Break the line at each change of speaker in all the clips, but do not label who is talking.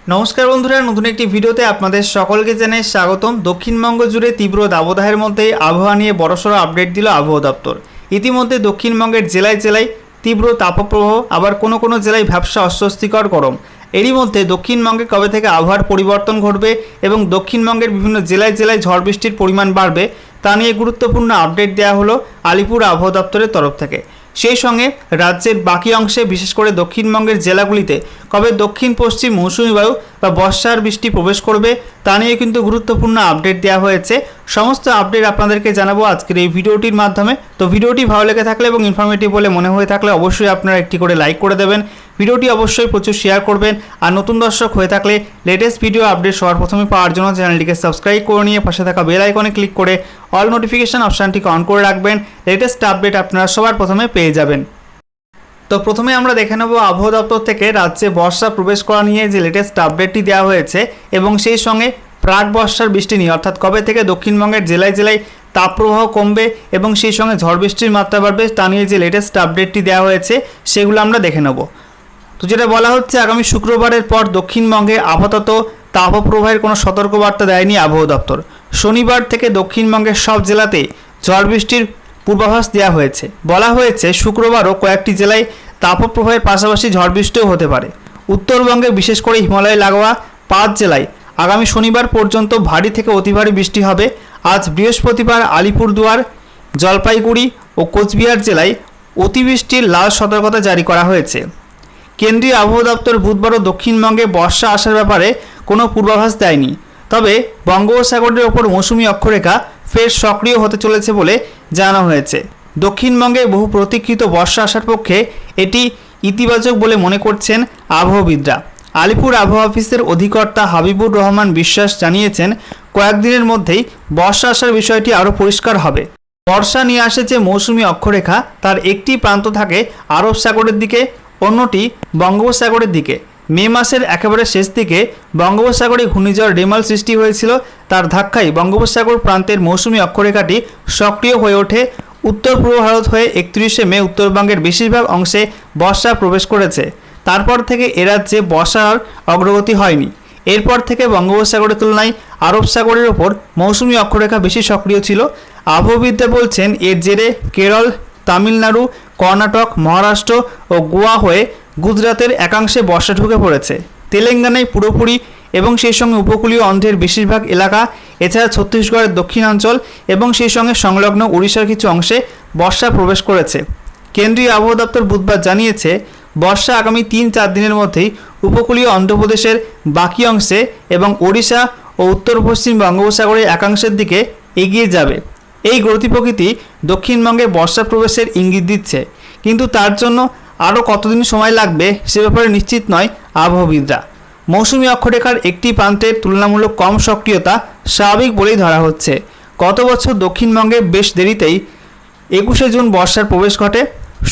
নমস্কার বন্ধুরা, নতুন একটি ভিডিওতে আপনাদের সকলকে জানাই স্বাগতম। দক্ষিণবঙ্গ জুড়ে তীব্র দাবদাহের মধ্যে আবহাওয়া নিয়ে বড়সড় আপডেট দিল আবহাওয়া দপ্তর। ইতিমধ্যে দক্ষিণবঙ্গের জেলায় জেলায় তীব্র তাপপ্রবাহ, আবার কোনো কোনো জেলায় ভ্যাপসা অস্বস্তিকর গরম। এরই মধ্যে দক্ষিণবঙ্গে কবে থেকে আবহাওয়ার পরিবর্তন ঘটবে এবং দক্ষিণবঙ্গের বিভিন্ন জেলায় জেলায় ঝড় বৃষ্টির পরিমাণ বাড়বে তা নিয়ে গুরুত্বপূর্ণ আপডেট দেওয়া হলো আলিপুর আবহাওয়া দপ্তরের তরফ থেকে। সেই সঙ্গে রাজ্যের বাকি অংশে বিশেষ করে দক্ষিণবঙ্গের জেলাগুলিতে কবে দক্ষিণ পশ্চিম মৌসুমী বায়ু বা বর্ষার বৃষ্টি প্রবেশ করবে তা নিয়ে কিন্তু গুরুত্বপূর্ণ আপডেট দেওয়া হয়েছে। সমস্ত আপডেট আপনাদেরকে জানাবো আজকের এই ভিডিওটির মাধ্যমে। তো ভিডিওটি ভালো লেগে থাকলে এবং ইনফরমেটিভ বলে মনে হয়ে থাকলে অবশ্যই আপনারা একটি করে লাইক করে দেবেন। ভিডিওটি অবশ্যই প্রচুর শেয়ার করবেন। আর নতুন দর্শক হয়ে থাকলে লেটেস্ট ভিডিও আপডেট সবার প্রথমে পাওয়ার জন্য চ্যানেলটিকে সাবস্ক্রাইব করে নিয়ে পাশে থাকা বেল আইকনে ক্লিক করে অল নোটিফিকেশন অপশানটিকে অন করে রাখবেন। লেটেস্ট আপডেট আপনারা সবার প্রথমে পেয়ে যাবেন। তো প্রথমে আমরা দেখে নেব আবহাওয়া দপ্তর থেকে রাজ্যে বর্ষা প্রবেশ করা নিয়ে যে লেটেস্ট আপডেটটি দেওয়া হয়েছে এবং সেই সঙ্গে প্রাক বর্ষার বৃষ্টি নিয়ে, অর্থাৎ কবে থেকে দক্ষিণবঙ্গের জেলায় জেলায় তাপপ্রবাহ কমবে এবং সেই সঙ্গে ঝড় বৃষ্টির মাত্রা বাড়বে তা নিয়ে যে লেটেস্ট আপডেটটি দেওয়া হয়েছে সেগুলো আমরা দেখে নেব। তো যেটা বলা হচ্ছে, আগামী শুক্রবারের পর দক্ষিণবঙ্গে আপাতত তাপপ্রবাহের কোনো সতর্কবার্তা দেয়নি আবহাওয়া দপ্তর। শনিবার থেকে দক্ষিণবঙ্গের সব জেলাতে ঝড় বৃষ্টির পূর্বাভাস দেওয়া হয়েছে। বলা হয়েছে শুক্রবারও কয়েকটি জেলায় তাপপ্রবাহের পাশাপাশি ঝড় বৃষ্টিও হতে পারে। উত্তরবঙ্গে বিশেষ করে হিমালয় লাগোয়া 5 জেলায় আগামী শনিবার পর্যন্ত ভারী থেকে অতি ভারী বৃষ্টি হবে। আজ বৃহস্পতিবার আলিপুরদুয়ার, জলপাইগুড়ি ও কোচবিহার জেলায় অতিবৃষ্টির লাল সতর্কতা জারি করা হয়েছে। কেন্দ্রীয় আবহাওয়া দপ্তর বুধবারও দক্ষিণবঙ্গে বর্ষা আসার ব্যাপারে কোনো পূর্বাভাস দেয়নি। তবে বঙ্গোপসাগরের ওপর মৌসুমি অক্ষরেখা ফের সক্রিয় হতে চলেছে বলে জানানো হয়েছে। দক্ষিণবঙ্গে বহু প্রতীক্ষিত বর্ষা আসার পক্ষে এটি ইতিবাচক বলে মনে করছেন আবহাওয়াবিদরা। আলিপুর আবহাওয়া অফিসের অধিকর্তা হাবিবুর রহমান বিশ্বাস জানিয়েছেন, কয়েকদিনের মধ্যেই বর্ষা আসার বিষয়টি আরও পরিষ্কার হবে। বর্ষা নিয়ে আসে যে মৌসুমি অক্ষরেখা, তার একটি প্রান্ত থাকে আরব সাগরের দিকে, অন্যটি বঙ্গোপসাগরের দিকে। মে মাসের একেবারে শেষ দিকে বঙ্গোপসাগরে ঘূর্ণিঝড় রেমাল সৃষ্টি হয়েছিল। তার ধাক্কায় বঙ্গোপসাগর প্রান্তের মৌসুমি অক্ষরেখাটি সক্রিয় হয়ে ওঠে। উত্তর পূর্ব ভারত হয়ে 31শে মে উত্তরবঙ্গের বেশিরভাগ অংশে বর্ষা প্রবেশ করেছে। তারপর থেকে এ রাজ্যে বর্ষার অগ্রগতি হয়নি। এরপর থেকে বঙ্গোপসাগরের তুলনায় আরব সাগরের ওপর মৌসুমি অক্ষরেখা বেশি সক্রিয় ছিল। আবহাওয়াবিদরা বলছেন, এর জেরে কেরল, তামিলনাড়ু, কর্ণাটক, মহারাষ্ট্র ও গোয়া হয়ে গুজরাতের একাংশে বর্ষা ঢুকে পড়েছে। তেলেঙ্গানায় পুরোপুরি এবং সেই সঙ্গে উপকূলীয় অন্ধ্রের বেশিরভাগ এলাকা, এছাড়া ছত্তিশগড়ের দক্ষিণাঞ্চল এবং সেই সঙ্গে সংলগ্ন উড়িষ্যার কিছু অংশে বর্ষা প্রবেশ করেছে। কেন্দ্রীয় আবহাওয়া দপ্তর বুধবার জানিয়েছে, বর্ষা আগামী 3-4 দিনের মধ্যেই উপকূলীয় অন্ধ্রপ্রদেশের বাকি অংশে এবং ওড়িশা ও উত্তর পশ্চিম বঙ্গোপসাগরের একাংশের দিকে এগিয়ে যাবে। এই গতি প্রকৃতি দক্ষিণবঙ্গে বর্ষা প্রবেশের ইঙ্গিত দিচ্ছে, কিন্তু তার জন্য আরও কতদিন সময় লাগবে সে ব্যাপারে নিশ্চিত নয় আবহাওয়াবিদরা। মৌসুমি অক্ষরেখার একটি প্রান্তের তুলনামূলক কম সক্রিয়তা স্বাভাবিক বলেই ধরা হচ্ছে। গত বছর দক্ষিণবঙ্গে বেশ দেরিতেই 21শে জুন বর্ষার প্রবেশ ঘটে।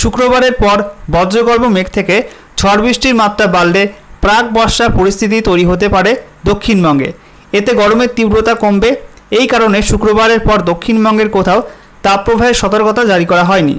শুক্রবারের পর বজ্রগর্ভ মেঘ থেকে ঝড় বৃষ্টির মাত্রা বাড়লে প্রাক বর্ষার পরিস্থিতি তৈরি হতে পারে দক্ষিণবঙ্গে। এতে গরমের তীব্রতা কমবে। এই কারণে শুক্রবারের পর দক্ষিণবঙ্গের কোথাও তাপপ্রবাহের সতর্কতা জারি করা হয়নি।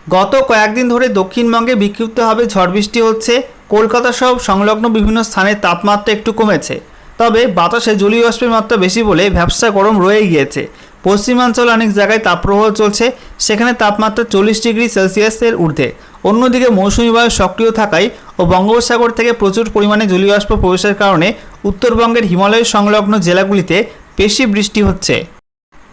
গত কয়েকদিন ধরে দক্ষিণবঙ্গে বিক্ষিপ্তভাবে ঝড় বৃষ্টি হচ্ছে। কলকাতা সহ সংলগ্ন বিভিন্ন স্থানে তাপমাত্রা একটু কমেছে, তবে বাতাসে জলীয় বাষ্পের মাত্রা বেশি বলে ভ্যাপসা গরম রয়ে গিয়েছে। পশ্চিমাঞ্চলে অনেক জায়গায় তাপপ্রবাহ চলছে, সেখানে তাপমাত্রা 40 ডিগ্রি সেলসিয়াসের ঊর্ধ্বে। অন্যদিকে মৌসুমি বায়ু সক্রিয় থাকায় ও বঙ্গোপসাগর থেকে প্রচুর পরিমাণে জলীয় বাষ্প প্রবেশের কারণে উত্তরবঙ্গের হিমালয় সংলগ্ন জেলাগুলিতে বেশি বৃষ্টি হচ্ছে।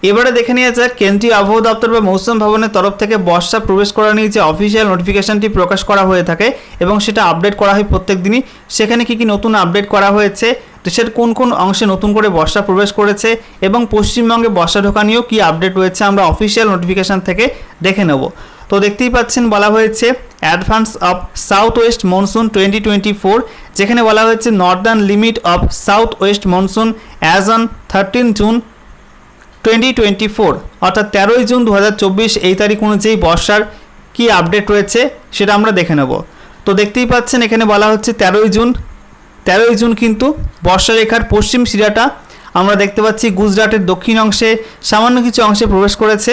এবারে দেখে নেওয়া যাক কেন্দ্রীয় আবহাওয়া দপ্তর বা মৌসুম ভবনের তরফ থেকে বর্ষা প্রবেশ করা নিয়ে যে অফিসিয়াল নোটিফিকেশনটি প্রকাশ করা হয়ে থাকে এবং সেটা আপডেট করা হয় প্রত্যেক দিনই। সেখানে কী কী নতুন আপডেট করা হয়েছে, দেশের কোন কোন অংশে নতুন করে বর্ষা প্রবেশ করেছে এবং পশ্চিমবঙ্গে বর্ষা ঢোকা নিয়েও কী আপডেট রয়েছে আমরা অফিসিয়াল নোটিফিকেশান থেকে দেখে নেব। তো দেখতেই পাচ্ছেন, বলা হয়েছে advance of south West monsoon 2024, যেখানে বলা হয়েছে Northern limit of south West monsoon as on 13 June 2024, অর্থাৎ 13ই জুন 2024 এই তারিখ অনুযায়ী বর্ষার কী আপডেট রয়েছে সেটা আমরা দেখে নেব। তো দেখতেই পাচ্ছেন, এখানে বলা হচ্ছে 13ই জুন কিন্তু বর্ষারেখার পশ্চিম শিরাটা আমরা দেখতে পাচ্ছি গুজরাটের দক্ষিণ অংশে সামান্য কিছু অংশে প্রবেশ করেছে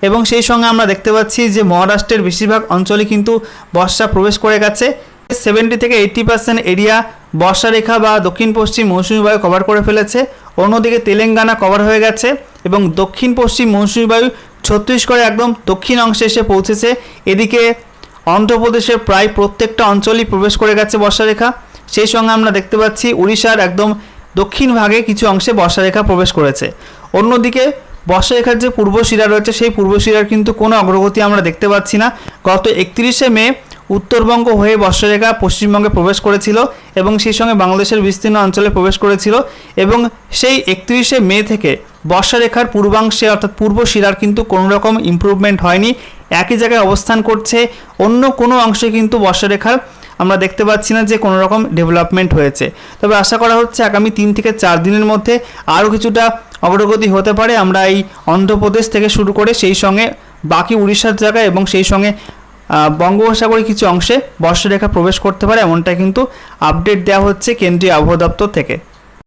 এবং সেই সঙ্গে আমরা দেখতে পাচ্ছি যে মহারাষ্ট্রের বেশিরভাগ অঞ্চলে কিন্তু বর্ষা প্রবেশ করে গেছে। 70 থেকে 80% এরিয়া বর্ষারেখা বা দক্ষিণ পশ্চিম মৌসুমী বায়ু কভার করে ফেলেছে। অন্যদিকে তেলেঙ্গানা কভার হয়ে গেছে এবং দক্ষিণ পশ্চিম মৌসুমী বায়ু ছত্তিশগড়ে একদম দক্ষিণ অংশে এসে পৌঁছেছে। এদিকে অন্ধ্রপ্রদেশের প্রায় প্রত্যেকটা অঞ্চলই প্রবেশ করে গেছে বর্ষারেখা। সেই সঙ্গে আমরা দেখতে পাচ্ছি উড়িষ্যার একদম দক্ষিণ ভাগে কিছু অংশে বর্ষারেখা প্রবেশ করেছে। অন্যদিকে বর্ষারেখার যে পূর্ব শিরা রয়েছে সেই পূর্ব শিরার কিন্তু কোনো অগ্রগতি আমরা দেখতে পাচ্ছি না। গত 31শে মে উত্তরবঙ্গ হয়ে বর্ষারেখা পশ্চিমবঙ্গে প্রবেশ করেছিল এবং সেই সঙ্গে বাংলাদেশের বিস্তীর্ণ অঞ্চলে প্রবেশ করেছিল এবং সেই 31শে মে থেকে বর্ষারেখার পূর্বাংশে অর্থাৎ পূর্ব শিরার কিন্তু কোনো রকম ইমপ্রুভমেন্ট হয়নি, একই জায়গায় অবস্থান করছে। অন্য কোনো অংশে কিন্তু বর্ষারেখার আমরা দেখতে পাচ্ছি না যে কোনো রকম ডেভেলপমেন্ট হয়েছে। তবে আশা করা হচ্ছে আগামী 3 থেকে 4 দিনের মধ্যে আরও কিছুটা অগ্রগতি হতে পারে। আমরা এই অন্ধ্রপ্রদেশ থেকে শুরু করে সেই সঙ্গে বাকি উড়িষ্যার জায়গায় এবং সেই সঙ্গে বঙ্গোপসাগরের কিছু অংশে বর্ষারেখা প্রবেশ করতে পারে, এমনটাই কিন্তু আপডেট দেওয়া হচ্ছে কেন্দ্রীয় আবহাওয়া দপ্তর থেকে।